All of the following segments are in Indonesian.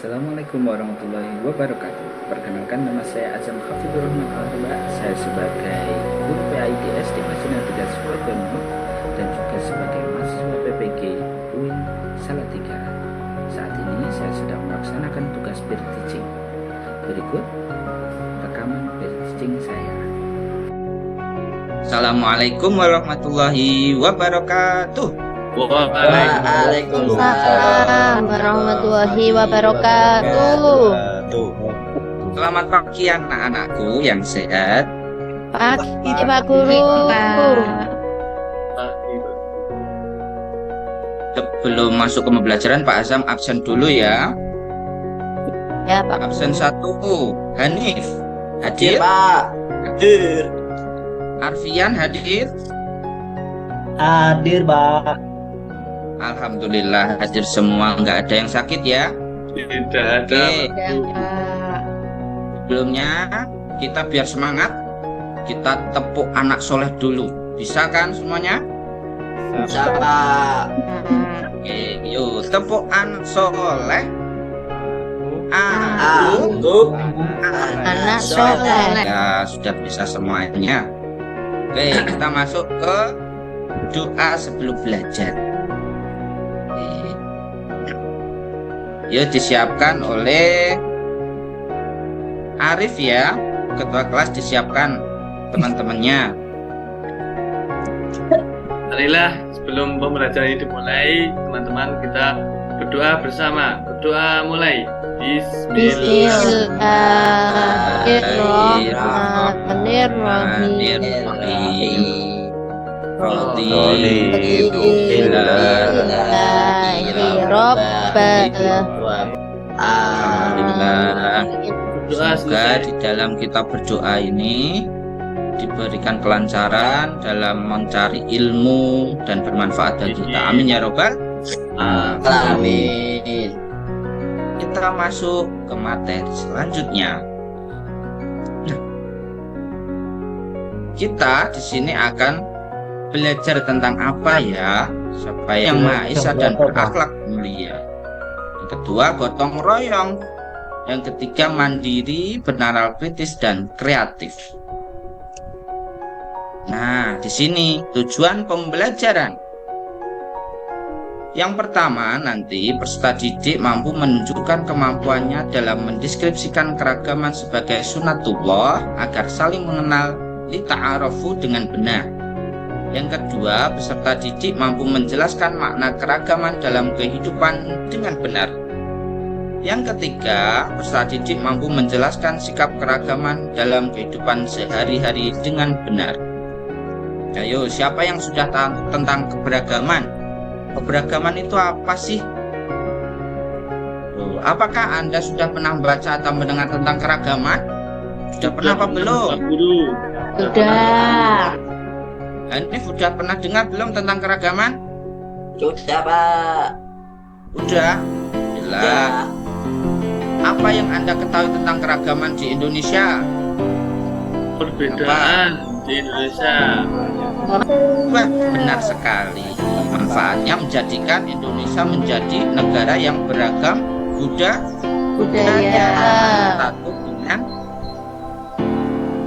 Assalamualaikum warahmatullahi wabarakatuh. Perkenalkan, nama saya Azam Hafidhur Rahman Al-Haba. Saya sebagai guru PAIDS di Masjid 3 Surabaya dan juga sebagai mahasiswa PPG UIN Salatiga. Saat ini saya sedang melaksanakan tugas peer teaching. Berikut rekaman peer teaching saya. Assalamualaikum warahmatullahi wabarakatuh. Waalaikumsalam warahmatullahi wabarakatuh. Selamat pagi anak-anakku yang sehat. Pagi Pak Guru. Sebelum masuk ke pembelajaran, Pak Azam absen dulu ya. Ya Pak. Absen 1 Hanif hadir. Pak. Hadir. Arfian hadir. Hadir, Pak. Alhamdulillah hadir semua, nggak ada yang sakit ya. Tidak ada. Oke. Sebelumnya kita biar semangat, kita tepuk anak soleh dulu. Bisa kan semuanya? Bisa, Pak. Oke, yuk tepuk anak soleh. Anak soleh. Ya sudah bisa semuanya. Oke, kita masuk ke doa sebelum belajar. Yuk disiapkan oleh Arif ya, ketua kelas disiapkan teman-temannya. Marilah sebelum pembelajaran ini dimulai, teman-teman kita berdoa bersama. Berdoa mulai. Bismillahirrahmanirrahim. Raditu billahi Alhamdulillah. Semoga di dalam kita berdoa ini diberikan kelancaran dalam mencari ilmu dan bermanfaat bagi kita. Amin ya robbal Amin. Kita masuk ke materi selanjutnya. Kita di sini akan belajar tentang apa ya? Siapa yang Maha Esa dan berakhlak mulia. Yang kedua, gotong royong. Yang ketiga, mandiri, bernalar kritis dan kreatif. Nah, di sini tujuan pembelajaran. Yang pertama, nanti peserta didik mampu menunjukkan kemampuannya dalam mendeskripsikan keragaman sebagai sunatullah agar saling mengenal lita'arafu dengan benar. Yang kedua, peserta didik mampu menjelaskan makna keragaman dalam kehidupan dengan benar. Yang ketiga, peserta didik mampu menjelaskan sikap keragaman dalam kehidupan sehari-hari dengan benar. Ayo, siapa yang sudah tahu tentang keberagaman? Keberagaman itu apa sih? Apakah Anda sudah pernah membaca atau mendengar tentang keragaman? Sudah pernah apa belum? Sudah. Hanif sudah pernah dengar belum tentang keragaman? Sudah, Pak. Udah. Jelas. Apa yang Anda ketahui tentang keragaman di Indonesia? Perbedaan di Indonesia. Wah, benar sekali. Manfaatnya menjadikan Indonesia menjadi negara yang beragam budaya. Satu dengan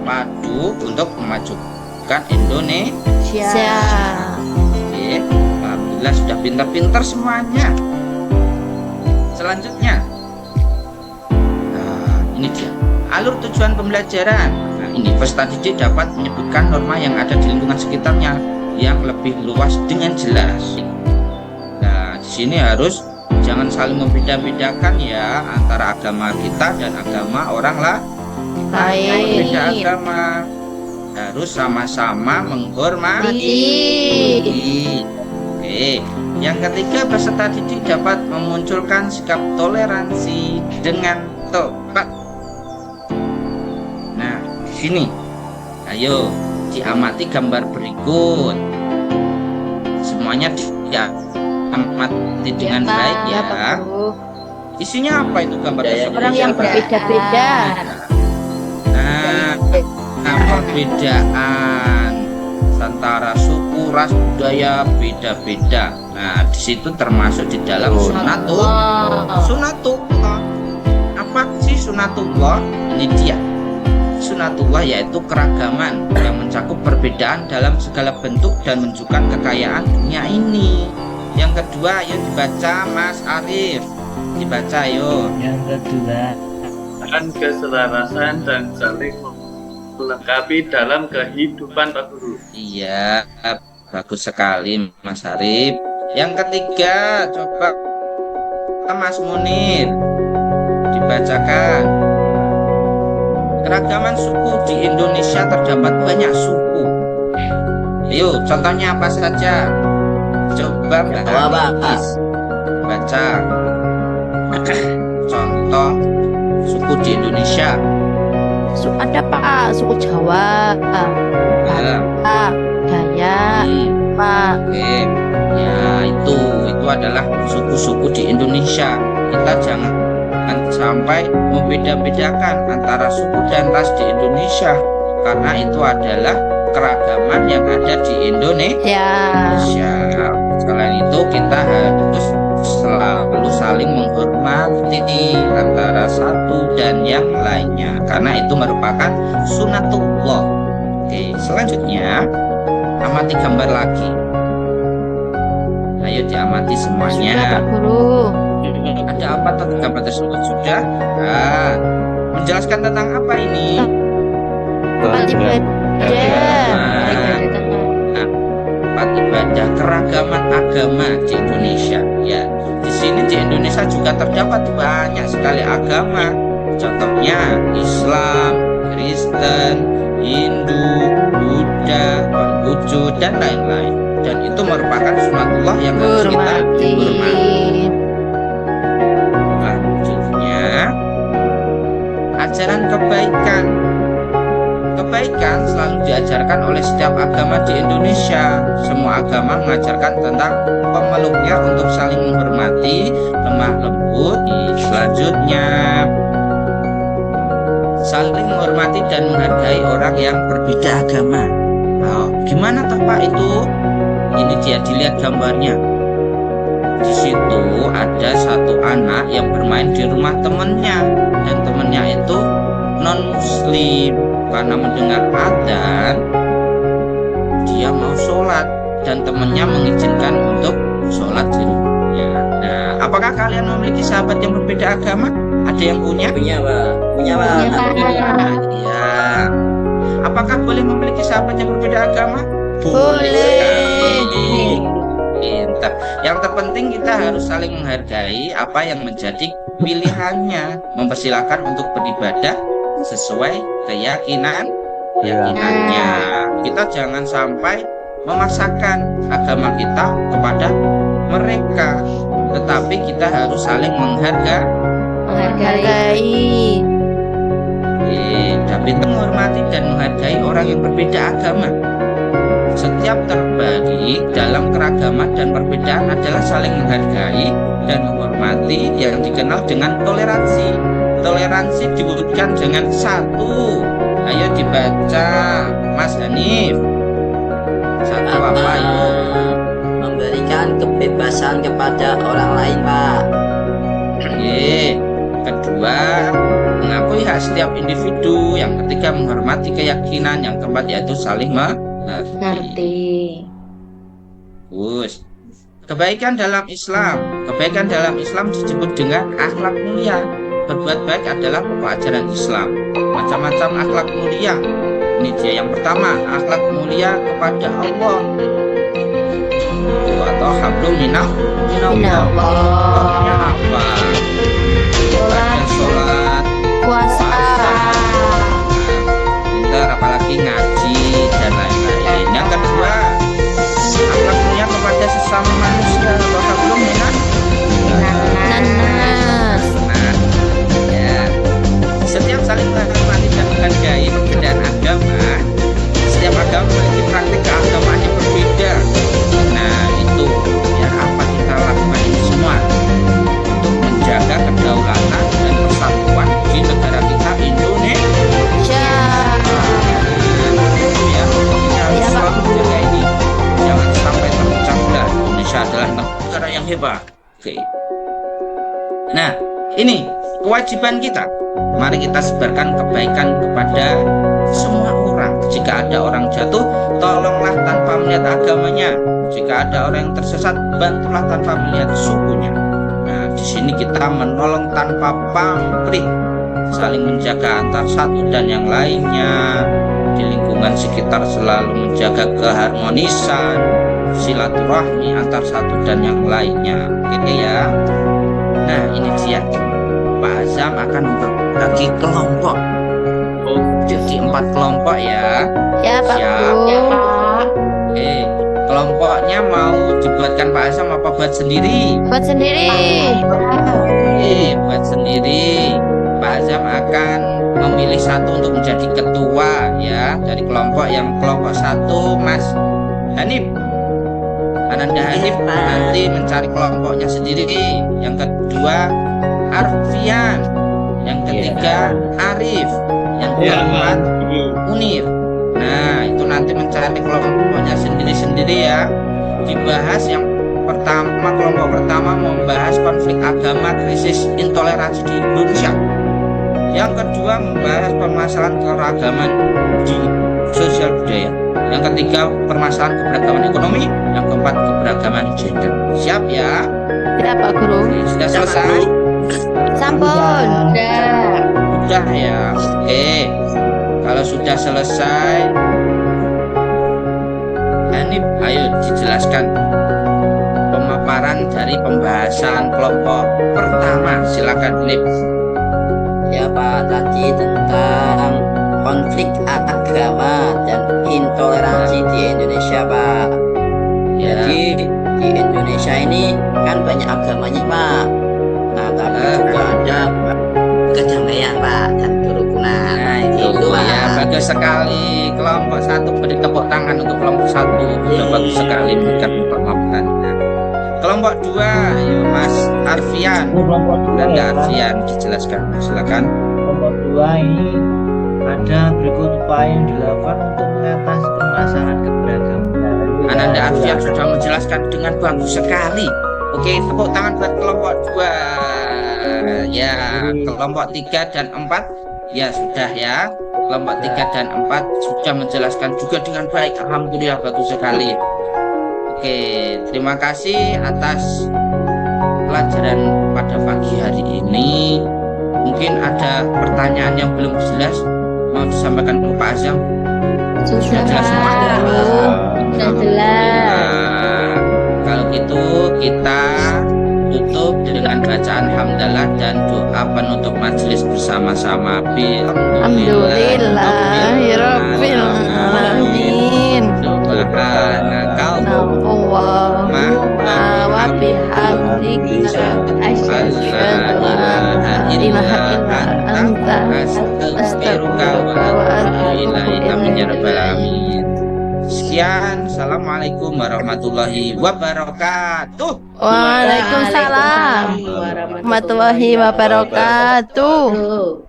padu untuk memajukan Indonesia. Oke, alhamdulillah sudah pintar-pintar semuanya. Selanjutnya, ini dia alur tujuan pembelajaran. Nah, ini peserta didik dapat menyebutkan norma yang ada di lingkungan sekitarnya yang lebih luas dengan jelas. Nah, di sini harus jangan saling membeda-bedakan ya antara agama kita dan agama orang lain. Beda agama harus sama-sama menghormati. Oke. Yang ketiga, peserta didik dapat memunculkan sikap toleransi dengan tepat. Nah, di sini, ayo diamati gambar berikut. Semuanya diamati dengan baik ya. Isinya apa itu gambar tersebut? Orang yang berbeda-beda. Nah, perbedaan antara suku, ras, budaya beda-beda. Nah, di situ termasuk di dalam sunatullah. apa sih sunatullah? Ini dia. Sunatullah yaitu keragaman yang mencakup perbedaan dalam segala bentuk dan menunjukkan kekayaan dunia ini. Yang kedua, ayo dibaca Mas Arif. Dibaca ayo. Yang kedua, Dan keselarasan dan saling melengkapi dalam kehidupan Pak Guru. Iya, bagus sekali Mas Arif. Yang ketiga, coba Mas Munir dibacakan. Keragaman suku di Indonesia terdapat banyak suku. Ayo, contohnya apa saja? Coba Mbak Jawa, Pak. Anis baca. Contoh suku di Indonesia. Ada Pak, suku Jawa, Ya, Pak, Dayak, Pak. oke. Ya, itu adalah suku-suku di Indonesia. Kita jangan sampai membeda-bedakan antara suku dan ras di Indonesia, karena itu adalah keragaman yang ada di Indonesia. Ya, Selain itu kita harus selalu saling menghormati antara satu dan yang lainnya, karena itu merupakan sunatullah. Oke, selanjutnya amati gambar lagi. Ayo diamati sudah semuanya. Pak Guru. Ada apa tentang gambar tersebut? Sudah? Nah, menjelaskan tentang apa ini? Tempat ibadah. Tempat ibadah keragaman agama di Indonesia. Ya, di sini di Indonesia juga terdapat banyak sekali agama. Contohnya Islam, Kristen, Hindu, Buddha, Konghucu, dan lain-lain. Dan itu merupakan sunatullah yang harus kita Hormati. hormati. Selanjutnya, ajaran kebaikan. Kebaikan selalu diajarkan oleh setiap agama di Indonesia. Semua agama mengajarkan tentang pemeluknya untuk saling menghormati, lemah lembut. Selanjutnya, saling menghormati dan menghargai orang yang berbeda agama. Oh, gimana toh Pak itu? Ini dia, dilihat gambarnya. Di situ ada satu anak yang bermain di rumah temannya, dan temannya itu non muslim. Karena mendengar adzan, dia mau sholat, dan temannya mengizinkan untuk sholat di rumahnya. Nah, apakah kalian memiliki sahabat yang berbeda agama? Ada yang punya? Punya, Pak. Punya, Pak. Iya. Apakah boleh memiliki sahabat yang berbeda agama? Boleh. Pintar. Yang terpenting kita harus saling menghargai apa yang menjadi pilihannya. Mempersilahkan untuk beribadah sesuai keyakinannya. Kita jangan sampai memaksakan agama kita kepada mereka, tetapi kita harus saling Menghargai. tapi menghormati dan menghargai orang yang berbeda agama. Setiap terbagi dalam keragaman dan perbedaan adalah saling menghargai dan menghormati yang dikenal dengan toleransi. Toleransi diwujudkan dengan satu. Ayo dibaca Mas Hanif. Satu apa itu? Memberikan kebebasan kepada orang lain, Pak. Oke. Kedua, mengakui hak setiap individu. Yang ketiga, menghormati keyakinan. Yang keempat yaitu saling mengerti. Ngerti. Bagus. Kebaikan dalam Islam. Kebaikan dalam Islam disebut dengan akhlak mulia. Berbuat baik adalah pokok ajaran Islam. Macam-macam akhlak mulia. Ini dia yang pertama, akhlak mulia kepada Allah. Atau hablum minallah. Contohnya apa? Ibadah sholat, Puasa. pintar, apalagi ngaji dan lain-lain. Yang kedua, akhlak mulia kepada sesama manusia. Atau hablum Nanas. Nah, ya. Setiap saling menghormati dan menghargai perbedaan agama. Setiap agama memiliki praktik keagamaan yang berbeda. Nah, itu ya apa kita lakukan ini semua untuk menjaga kedaulatan dan persatuan di negara kita Indonesia. Ya, kita harus selalu menjaga ini. Jangan sampai terpecah belah. Indonesia adalah negara yang hebat. Oke. Nah, ini kewajiban kita. Mari kita sebarkan kebaikan kepada semua orang. Jika ada orang jatuh, tolonglah tanpa melihat agamanya. Jika ada orang yang tersesat, bantulah tanpa melihat sukunya. Nah, di sini kita menolong tanpa pamrih, saling menjaga antar satu dan yang lainnya. Di lingkungan sekitar selalu menjaga keharmonisan, silaturahmi antar satu dan yang lainnya. Oke ya. Nah, ini dia. Pak Azam akan membagi kelompok. Oh, Jadi 4 kelompok ya. Ya, Pak Siap. Guru. Ya, Pak. Kelompoknya mau dibuatkan Pak Azam apa buat sendiri? Buat sendiri. Buat sendiri. Pak Azam akan memilih satu untuk menjadi ketua ya dari kelompok. Yang kelompok 1 Mas Hanif. Ananda Hanif Pak. nanti mencari kelompoknya sendiri. Yang kedua Arfian. Yang ketiga Arif. Yang ya, keempat Ibu. Munir. Nah, itu nanti mencari kelompoknya sendiri-sendiri ya. Dibahas yang pertama, kelompok pertama membahas konflik agama, krisis intoleransi di Indonesia. Yang kedua membahas permasalahan keragaman di sosial budaya. Yang ketiga permasalahan keberagaman ekonomi. Yang keempat keberagaman gender. Siap ya? Ya, Pak Guru. Sudah selesai? Sampun. Sudah ya. Oke. Kalau sudah selesai, Hanif, ayo dijelaskan pemaparan dari pembahasan kelompok pertama. Silakan Hanif. Ya Pak, tadi tentang konflik agama dan intoleransi di Indonesia Pak. Ya. Jadi di Indonesia ini kan banyak agamanya Pak. Nah tapi juga ada kedamaian Pak dan kerukunan. Nah itu Pak. ya, bagus sekali. Kelompok 1 beri tepuk tangan untuk kelompok 1. Sudah bagus sekali memberikan pemaparannya. Kelompok 2, ayo Mas Arfian. Kelompok Dan 2 ya, Pak. Arfian dijelaskan. Silakan. Kelompok 2 ini ada berikut upaya yang dilakukan untuk mengatasi permasalahan keberagaman. Ananda Arfian sudah menjelaskan dengan bagus sekali. Oke, tepuk tangan buat kelompok 2. Ya, kelompok 3 dan 4 ya sudah ya. Kelompok 3 dan 4 sudah menjelaskan juga dengan baik. Alhamdulillah, bagus sekali. Oke, terima kasih atas pelajaran pada pagi hari ini. Mungkin ada pertanyaan yang belum jelas mau disampaikan ke Pak Azam. Sudah, jelas semua? Pak Guru. Sudah jelas. Nah, kalau gitu kita tutup dengan bacaan hamdalah dan doa penutup majelis bersama-sama. Alhamdulillahirabbil alamin. Subhanakallahumma wa bihamdika asyhadu an la ilaha illa anta astaghfiruka wa atubu ilaik. Sekian, assalamualaikum warahmatullahi wabarakatuh. Waalaikumsalam warahmatullahi wabarakatuh.